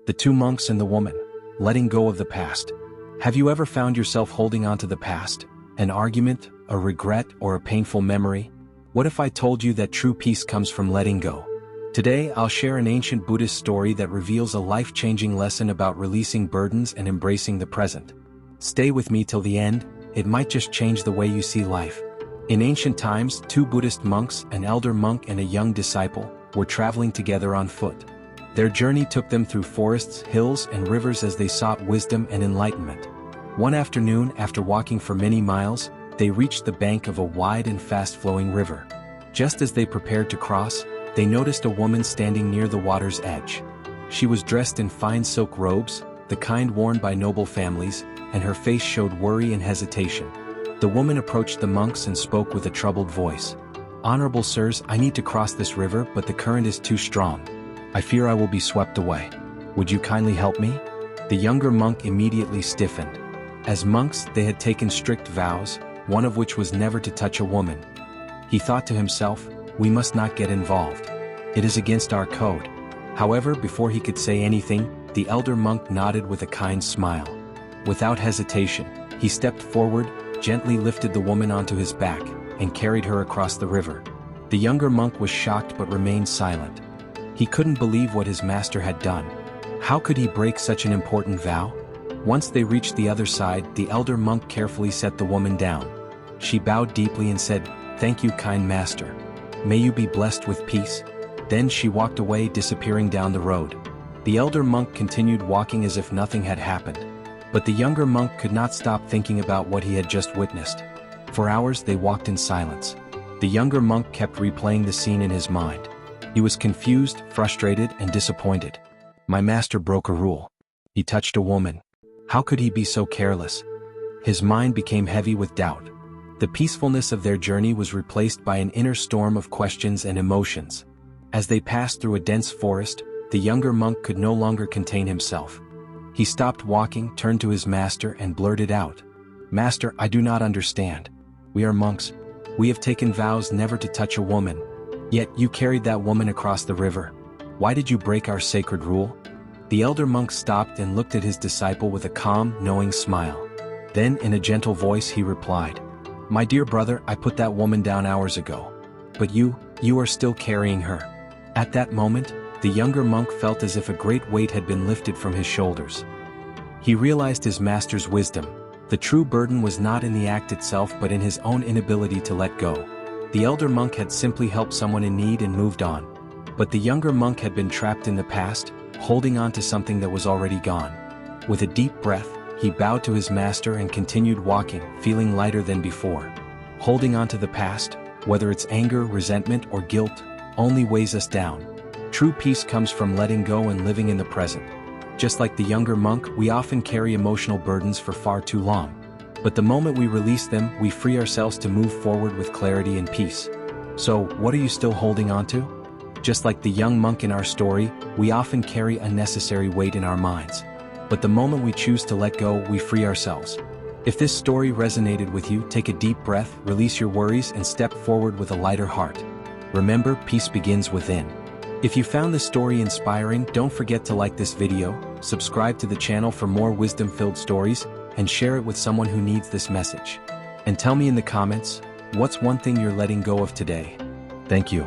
The two monks and the woman, letting go of the past. Have you ever found yourself holding on to the past? An argument, a regret, or a painful memory? What if I told you that true peace comes from letting go? Today I'll share an ancient Buddhist story that reveals a life-changing lesson about releasing burdens and embracing the present. Stay with me till the end, it might just change the way you see life. In ancient times, two Buddhist monks, an elder monk and a young disciple, were traveling together on foot. Their journey took them through forests, hills, and rivers as they sought wisdom and enlightenment. One afternoon, after walking for many miles, they reached the bank of a wide and fast-flowing river. Just as they prepared to cross, they noticed a woman standing near the water's edge. She was dressed in fine silk robes, the kind worn by noble families, and her face showed worry and hesitation. The woman approached the monks and spoke with a troubled voice. "Honorable sirs, I need to cross this river, but the current is too strong. I fear I will be swept away. Would you kindly help me?" The younger monk immediately stiffened. As monks, they had taken strict vows, one of which was never to touch a woman. He thought to himself, "We must not get involved. It is against our code." However, before he could say anything, the elder monk nodded with a kind smile. Without hesitation, he stepped forward, gently lifted the woman onto his back, and carried her across the river. The younger monk was shocked but remained silent. He couldn't believe what his master had done. How could he break such an important vow? Once they reached the other side, the elder monk carefully set the woman down. She bowed deeply and said, "Thank you, kind master. May you be blessed with peace." Then she walked away, disappearing down the road. The elder monk continued walking as if nothing had happened. But the younger monk could not stop thinking about what he had just witnessed. For hours they walked in silence. The younger monk kept replaying the scene in his mind. He was confused, frustrated, and disappointed. My master broke a rule. He touched a woman. How could he be so careless? His mind became heavy with doubt. The peacefulness of their journey was replaced by an inner storm of questions and emotions. As they passed through a dense forest, the younger monk could no longer contain himself. He stopped walking, turned to his master, and blurted out, "Master, I do not understand. We are monks. We have taken vows never to touch a woman. Yet you carried that woman across the river. Why did you break our sacred rule?" The elder monk stopped and looked at his disciple with a calm, knowing smile. Then, in a gentle voice, he replied, "My dear brother, I put that woman down hours ago. But you are still carrying her." At that moment, the younger monk felt as if a great weight had been lifted from his shoulders. He realized his master's wisdom. The true burden was not in the act itself but in his own inability to let go. The elder monk had simply helped someone in need and moved on. But the younger monk had been trapped in the past, holding on to something that was already gone. With a deep breath, he bowed to his master and continued walking, feeling lighter than before. Holding on to the past, whether it's anger, resentment, or guilt, only weighs us down. True peace comes from letting go and living in the present. Just like the younger monk, we often carry emotional burdens for far too long. But the moment we release them, we free ourselves to move forward with clarity and peace. So, what are you still holding on to? Just like the young monk in our story, we often carry unnecessary weight in our minds. But the moment we choose to let go, we free ourselves. If this story resonated with you, take a deep breath, release your worries, and step forward with a lighter heart. Remember, peace begins within. If you found this story inspiring, don't forget to like this video, subscribe to the channel for more wisdom-filled stories, and share it with someone who needs this message. And tell me in the comments, what's one thing you're letting go of today? Thank you.